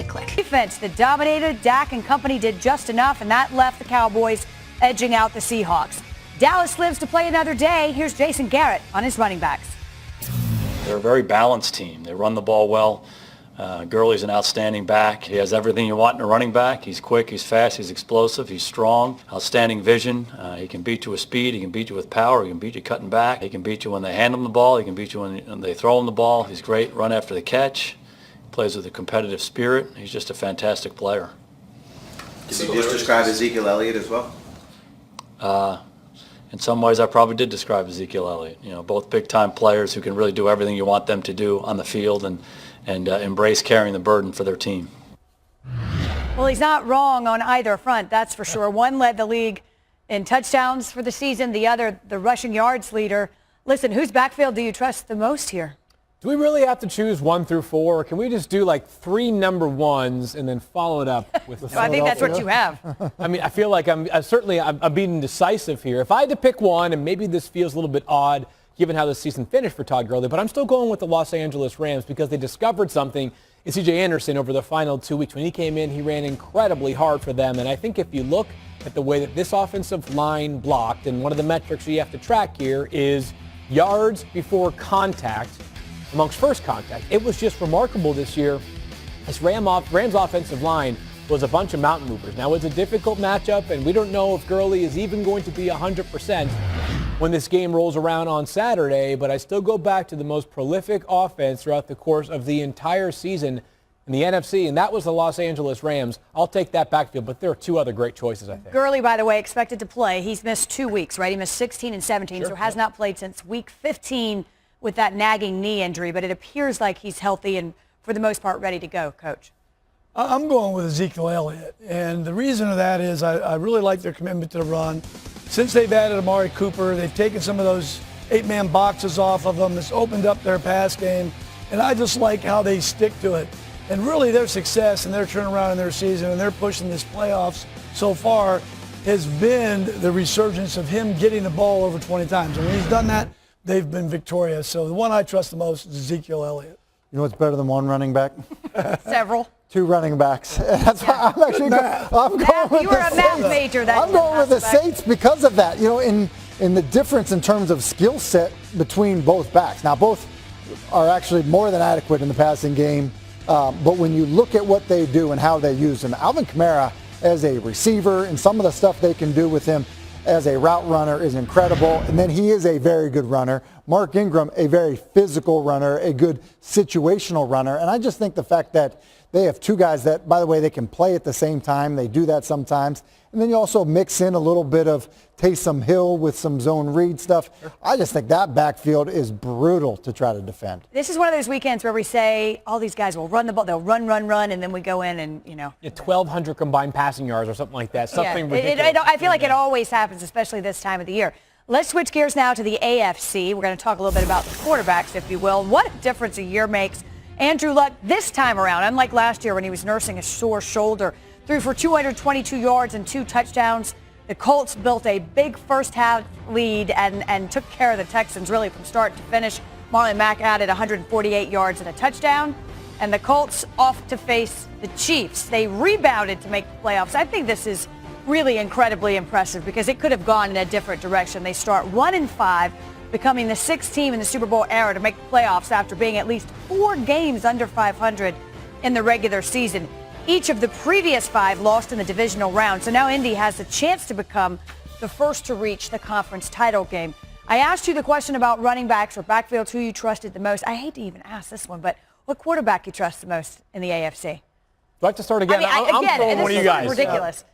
to click. Defense that dominated, Dak and company did just enough, and that left the Cowboys edging out the Seahawks. Dallas lives to play another day. Here's Jason Garrett on his running backs. They're a very balanced team. They run the ball well. Gurley's an outstanding back. He has everything you want in a running back. He's quick, he's fast, he's explosive, he's strong, outstanding vision. He can beat you with speed, he can beat you with power, he can beat you cutting back, he can beat you when they hand him the ball, he can beat you when they throw him the ball. He's great, run after the catch. He plays with a competitive spirit. He's just a fantastic player. Did you just describe Ezekiel Elliott as well? In some ways, I probably did describe Ezekiel Elliott. You know, both big-time players who can really do everything you want them to do on the field and embrace carrying the burden for their team. Well, he's not wrong on either front, that's for sure. One led the league in touchdowns for the season, the other the rushing yards leader. Listen, whose backfield do you trust the most here? Do we really have to choose 1 through 4, or can we just do like 3 number ones and then follow it up with I think that's what you have. I mean, I feel like I'm being indecisive here. If I had to pick one, and maybe this feels a little bit odd given how the season finished for Todd Gurley, but I'm still going with the Los Angeles Rams because they discovered something in C.J. Anderson over the final 2 weeks. When he came in, he ran incredibly hard for them, and I think if you look at the way that this offensive line blocked, and one of the metrics you have to track here is yards before contact amongst first contact. It was just remarkable this year. This Rams offensive line was a bunch of mountain movers. Now, it's a difficult matchup, and we don't know if Gurley is even going to be 100% when this game rolls around on Saturday, but I still go back to the most prolific offense throughout the course of the entire season in the NFC, and that was the Los Angeles Rams. I'll take that backfield, but there are 2 other great choices, I think. Gurley, by the way, expected to play. He's missed 2 weeks, right? He missed 16 and 17, so has not played since week 15 with that nagging knee injury, but it appears like he's healthy and, for the most part, ready to go, Coach. I'm going with Ezekiel Elliott, and the reason of that is I really like their commitment to the run. Since they've added Amari Cooper, they've taken some of those 8-man boxes off of them. It's opened up their pass game, and I just like how they stick to it. And really their success and their turnaround in their season and they're pushing this playoffs so far has been the resurgence of him getting the ball over 20 times. And when he's done that, they've been victorious. So the one I trust the most is Ezekiel Elliott. You know what's better than one running back? Several. 2 running backs. That's why I'm actually going with you were a math major. I'm going with the Saints because of that. You know, in the difference in terms of skill set between both backs. Now, both are actually more than adequate in the passing game. But when you look at what they do and how they use him, Alvin Kamara as a receiver and some of the stuff they can do with him as a route runner is incredible. And then he is a very good runner. Mark Ingram, a very physical runner, a good situational runner. And I just think the fact that they have 2 guys that, by the way, they can play at the same time. They do that sometimes. And then you also mix in a little bit of Taysom Hill with some zone read stuff. I just think that backfield is brutal to try to defend. This is one of those weekends where we say all these guys will run the ball. They'll run, and then we go in and, you know. 1,200 combined passing yards or something like that. Something ridiculous. I feel like it always happens, especially this time of the year. Let's switch gears now to the AFC. We're going to talk a little bit about the quarterbacks, if you will. What a difference a year makes. Andrew Luck this time around, unlike last year when he was nursing a sore shoulder, threw for 222 yards and 2 touchdowns. The Colts built a big first-half lead and took care of the Texans really from start to finish. Marlon Mack added 148 yards and a touchdown. And the Colts off to face the Chiefs. They rebounded to make the playoffs. I think this is really incredibly impressive because it could have gone in a different direction. They start 1-5, becoming the 6th team in the Super Bowl era to make the playoffs after being at least 4 games under 500 in the regular season. Each of the previous 5 lost in the divisional round, so now Indy has a chance to become the first to reach the conference title game. I asked you the question about running backs or backfields, who you trusted the most. I hate to even ask this one, but what quarterback you trust the most in the AFC? Do I have to start again? I'm throwing one of you guys. Ridiculous.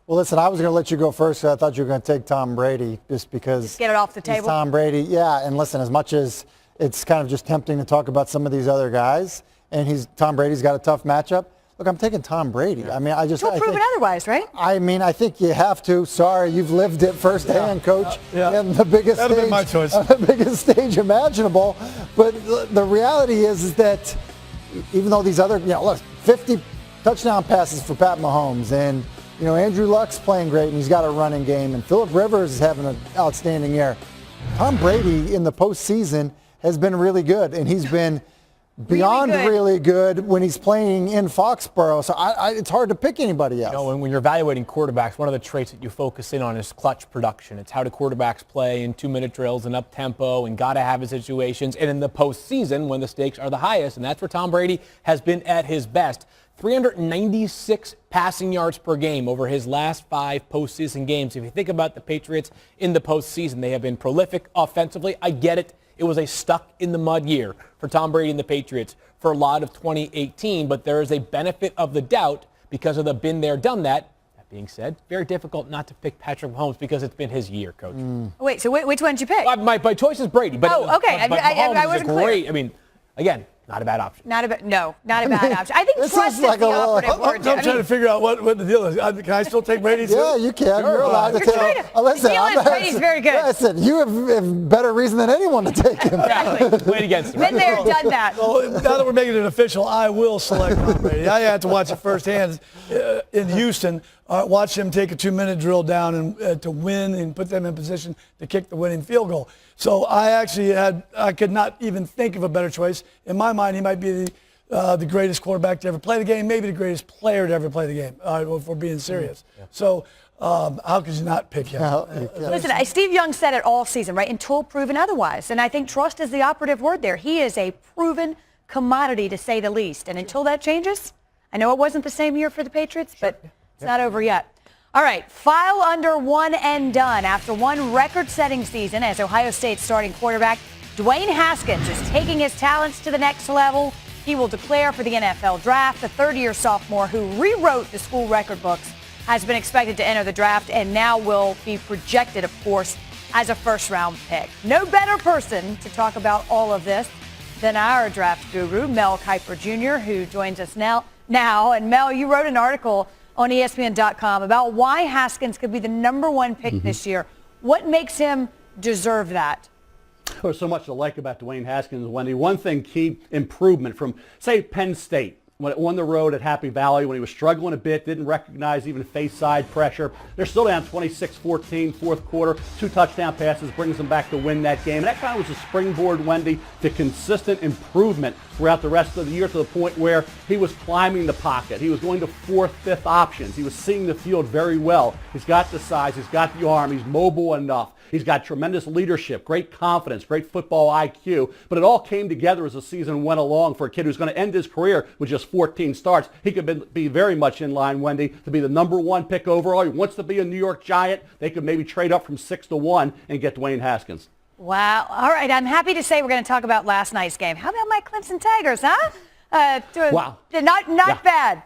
Well, listen, I was going to let you go first. So I thought you were going to take Tom Brady just because. Just get it off the table. Tom Brady, yeah. And listen, as much as it's kind of just tempting to talk about some of these other guys, and Tom Brady's got a tough matchup. Look, I'm taking Tom Brady. I mean, You'll prove it otherwise, right? I mean, I think you have to. Sorry, you've lived it firsthand, Coach. And the biggest That'd have been my choice. The biggest stage imaginable. But the reality is that even though these other, look, 50 touchdown passes for Pat Mahomes, and Andrew Luck's playing great, and he's got a running game, and Phillip Rivers is having an outstanding year. Tom Brady in the postseason has been really good, and he's been beyond really good when he's playing in Foxborough. So it's hard to pick anybody else. You know, when you're evaluating quarterbacks, one of the traits that you focus in on is clutch production. It's how do quarterbacks play in 2-minute drills and up-tempo and got to have his situations and in the postseason when the stakes are the highest. And that's where Tom Brady has been at his best. 396 passing yards per game over his last 5 postseason games. If you think about the Patriots in the postseason, they have been prolific offensively. I get it. It was a stuck-in-the-mud year for Tom Brady and the Patriots for a lot of 2018, but there is a benefit of the doubt because of the been there, done that. That being said, very difficult not to pick Patrick Mahomes because it's been his year, Coach. Wait, so which one did you pick? My choice is Brady. But, okay. But Mahomes I wasn't is great. clear. I mean, again, not a bad option. Not a bad option. I think This trust is is like the a little- operative word. I'm trying to figure out what the deal is. Can I still take Brady? Yeah, you can. You're allowed to You're take trying him. to- Listen, the deal is Brady's very good. Listen, you have better reason than anyone to take him. Exactly. Played against him. Been there, done that. So now that we're making it official, I will select Tom Brady. I had to watch it firsthand in Houston. Watch him take a 2-minute drill down and to win and put them in position to kick the winning field goal. So I could not even think of a better choice. In my mind, he might be the greatest quarterback to ever play the game, maybe the greatest player to ever play the game, if we're being serious. Yeah. So how could you not pick him? Listen, Steve Young said it all season, right? Until proven otherwise. And I think trust is the operative word there. He is a proven commodity, to say the least. And until that changes, I know it wasn't the same year for the Patriots, but it's not over yet. All right, file under one and done. After one record-setting season as Ohio State's starting quarterback, Dwayne Haskins is taking his talents to the next level. He will declare for the NFL draft. The third-year sophomore who rewrote the school record books has been expected to enter the draft and now will be projected, of course, as a first-round pick. No better person to talk about all of this than our draft guru, Mel Kiper Jr., who joins us now. And Mel, you wrote an article on ESPN.com about why Haskins could be the #1 pick this year. What makes him deserve that? There's so much to like about Dwayne Haskins, Wendy. One thing, key improvement from, say, Penn State, when it won the road at Happy Valley, when he was struggling a bit, didn't recognize even face side pressure. They're still down 26-14, fourth quarter, 2 touchdown passes, brings them back to win that game. And that kind of was a springboard, Wendy, to consistent improvement throughout the rest of the year to the point where he was climbing the pocket. He was going to 4th, 5th options. He was seeing the field very well. He's got the size. He's got the arm. He's mobile enough. He's got tremendous leadership, great confidence, great football IQ. But it all came together as the season went along for a kid who's going to end his career with just 14 starts. He could be very much in line, Wendy, to be the #1 pick overall. He wants to be a New York Giant. They could maybe trade up from 6 to 1 and get Dwayne Haskins. Wow. All right. I'm happy to say we're going to talk about last night's game. How about my Clemson Tigers, huh? Wow. Not bad.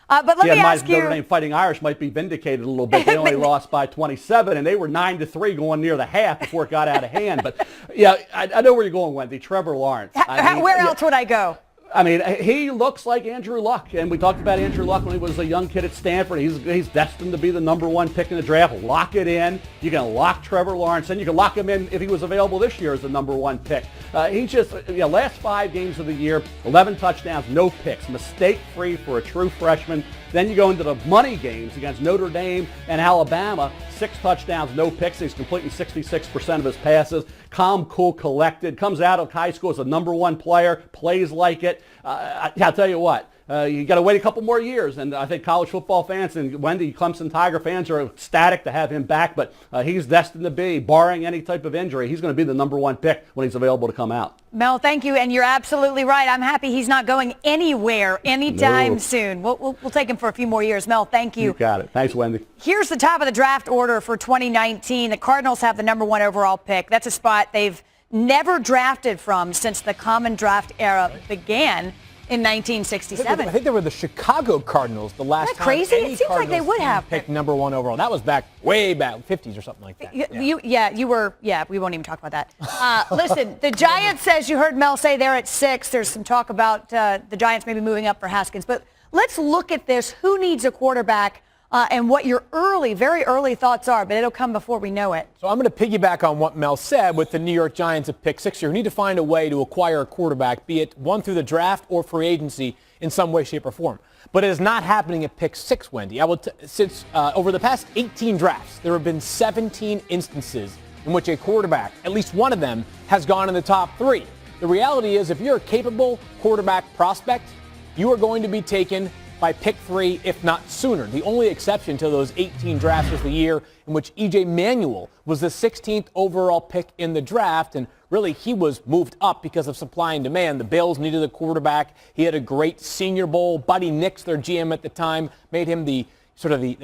But let me ask you. Notre Dame Fighting Irish might be vindicated a little bit. They only lost by 27, and they were 9-3 going near the half before it got out of hand. But, yeah, I know where you're going, Wendy. Trevor Lawrence. Where else would I go? I mean, he looks like Andrew Luck, and we talked about Andrew Luck when he was a young kid at Stanford. He's destined to be the #1 pick in the draft. Lock it in. You can lock Trevor Lawrence in. You can lock him in if he was available this year as the #1 pick. He just, last 5 games of the year, 11 touchdowns, no picks, mistake-free for a true freshman. Then you go into the money games against Notre Dame and Alabama. 6 touchdowns, no picks. He's completing 66% of his passes. Calm, cool, collected. Comes out of high school as a #1 player. Plays like it. I'll tell you what. You got to wait a couple more years, and I think college football fans and Wendy, Clemson Tiger fans are ecstatic to have him back, but he's destined to be, barring any type of injury, he's going to be the #1 pick when he's available to come out. Mel, thank you, and you're absolutely right. I'm happy he's not going anywhere anytime soon. We'll take him for a few more years. Mel, thank you. You got it. Thanks, Wendy. Here's the top of the draft order for 2019. The Cardinals have the #1 overall pick. That's a spot they've never drafted from since the common draft era began in 1967. I think they were the Chicago Cardinals the last Isn't that time. crazy? Any It seems like they Cardinals would team have picked #1 overall. That was way back, 50s or something like that. We won't even talk about that. Listen, the Giants, as you heard Mel say, they're at 6. There's some talk about the Giants maybe moving up for Haskins. But let's look at this. Who needs a quarterback? And what your very early thoughts are, but it'll come before we know it. So I'm going to piggyback on what Mel said with the New York Giants at pick 6 here. We need to find a way to acquire a quarterback, be it one through the draft or free agency in some way, shape, or form. But it is not happening at pick 6, Wendy. Since over the past 18 drafts, there have been 17 instances in which a quarterback, at least one of them, has gone in the top 3. The reality is if you're a capable quarterback prospect, you are going to be taken by pick 3, if not sooner. The only exception to those 18 drafts was the year in which E.J. Manuel was the 16th overall pick in the draft, and really he was moved up because of supply and demand. The Bills needed a quarterback. He had a great Senior Bowl. Buddy Nix, their GM at the time, made him the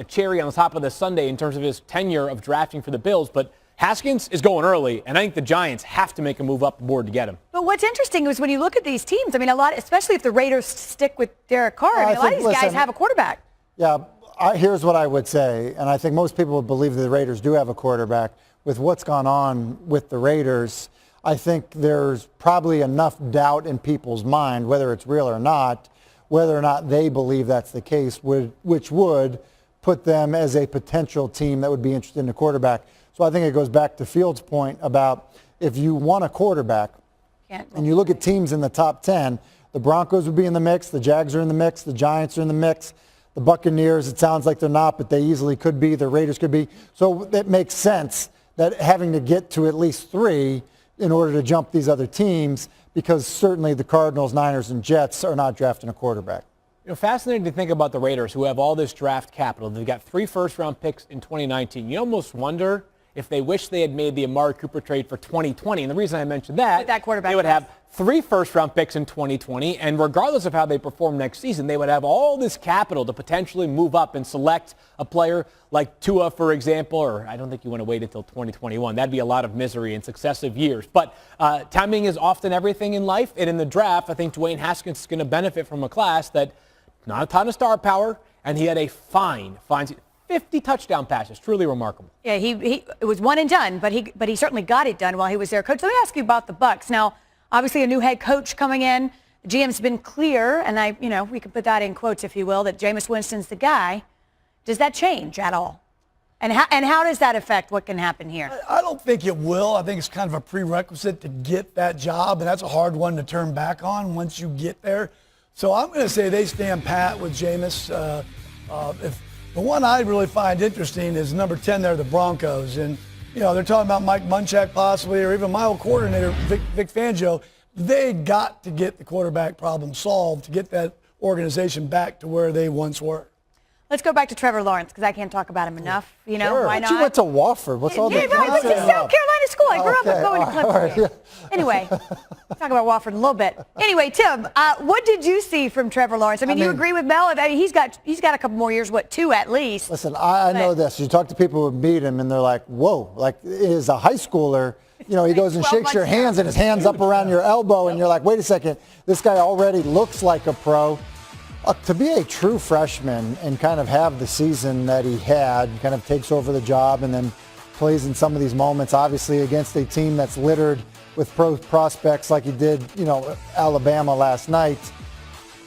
cherry on the top of the sundae in terms of his tenure of drafting for the Bills. But Haskins is going early, and I think the Giants have to make a move up the board to get him. But what's interesting is when you look at these teams, I mean, a lot, especially if the Raiders stick with Derek Carr, a lot of these guys have a quarterback. Yeah, here's what I would say, and I think most people would believe that the Raiders do have a quarterback. With what's gone on with the Raiders, I think there's probably enough doubt in people's mind, whether it's real or not, whether or not they believe that's the case, which would put them as a potential team that would be interested in a quarterback. So I think it goes back to Fields' point about if you want a quarterback and you look at teams in the top 10, the Broncos would be in the mix, the Jags are in the mix, the Giants are in the mix, the Buccaneers, it sounds like they're not, but they easily could be, the Raiders could be. So it makes sense that having to get to at least 3 in order to jump these other teams, because certainly the Cardinals, Niners, and Jets are not drafting a quarterback. Fascinating to think about the Raiders, who have all this draft capital. They've got 3 first-round picks in 2019. You almost wonder if they wish they had made the Amari Cooper trade for 2020. And the reason I mentioned that, they would have 3 first-round picks in 2020, and regardless of how they perform next season, they would have all this capital to potentially move up and select a player like Tua, for example, or I don't think you want to wait until 2021. That'd be a lot of misery in successive years. But timing is often everything in life, and in the draft, I think Dwayne Haskins is going to benefit from a class that not a ton of star power, and he had a fine 50 touchdown passes. Truly remarkable. Yeah, it was one and done, but he certainly got it done while he was there. Coach, let me ask you about the Bucs. Now, obviously a new head coach coming in. The GM's been clear, and we could put that in quotes if you will, that Jameis Winston's the guy. Does that change at all? And how does that affect what can happen here? I don't think it will. I think it's kind of a prerequisite to get that job, and that's a hard one to turn back on once you get there. So I'm going to say they stand pat with Jameis. If the one I really find interesting is number 10 there, the Broncos. And, they're talking about Mike Munchak possibly, or even my old coordinator, Vic Fangio. They got to get the quarterback problem solved to get that organization back to where they once were. Let's go back to Trevor Lawrence, because I can't talk about him enough. Sure. Why not? You went to Wofford. What's all the I went to South Carolina school. I grew up going to Clemson. Right. Anyway, talk about Wofford in a little bit. Anyway, Tim, what did you see from Trevor Lawrence? I mean, do you agree with Mel? He's got a couple more years, 2 at least. Listen, I know this. You talk to people who meet him, and they're like, whoa, like as a high schooler, he goes and shakes your hands, and his hand's up around your elbow, and you're like, wait a second, this guy already looks like a pro. To be a true freshman and kind of have the season that he had, kind of takes over the job and then plays in some of these moments, obviously against a team that's littered with pro prospects like he did, Alabama last night.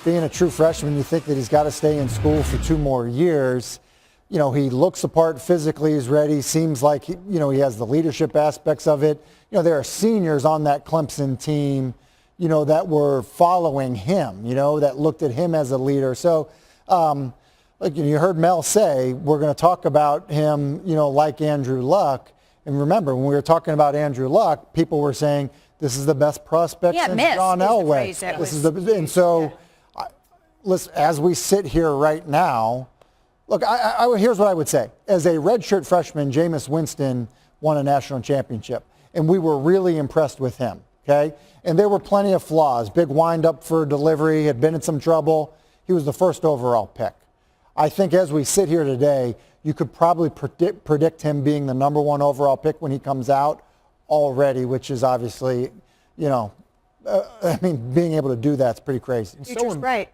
Being a true freshman, you think that he's got to stay in school for 2 more years. He looks the part physically, he's ready, seems like, he has the leadership aspects of it. There are seniors on that Clemson team that were following him, that looked at him as a leader. So, you heard Mel say, we're going to talk about him, like Andrew Luck. And remember, when we were talking about Andrew Luck, people were saying, this is the best prospect since John Elway. Listen, as we sit here right now, look, here's what I would say. As a redshirt freshman, Jameis Winston won a national championship, and we were really impressed with him. Okay, and there were plenty of flaws. Big wind-up for delivery, had been in some trouble. He was the first overall pick. I think as we sit here today, you could probably predict him being the number 1 overall pick when he comes out already, which is obviously, being able to do that's pretty crazy.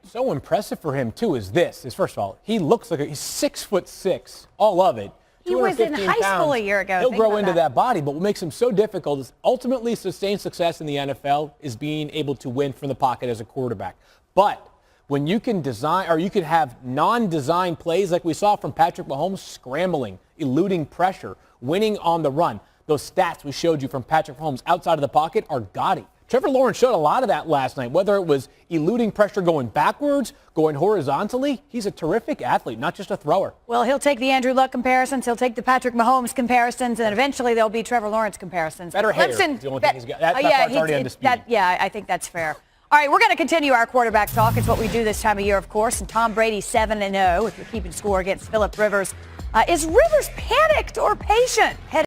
So impressive for him, too, is first of all, he looks like he's 6'6", all of it. He was in high school a year ago. He'll grow into that body, but what makes him so difficult is ultimately sustained success in the NFL is being able to win from the pocket as a quarterback. But when you can design, or you can have non-design plays like we saw from Patrick Mahomes, scrambling, eluding pressure, winning on the run, those stats we showed you from Patrick Mahomes outside of the pocket are gaudy. Trevor Lawrence showed a lot of that last night, whether it was eluding pressure going backwards, going horizontally. He's a terrific athlete, not just a thrower. Well, he'll take the Andrew Luck comparisons. He'll take the Patrick Mahomes comparisons, and eventually there'll be Trevor Lawrence comparisons. Better hair. Clemson, The only thing he's got. That part's already undisputed. I think that's fair. All right, we're going to continue our quarterback talk. It's what we do this time of year, of course. And Tom Brady 7-0 if you're keeping score against Phillip Rivers. Is Rivers panicked or patient?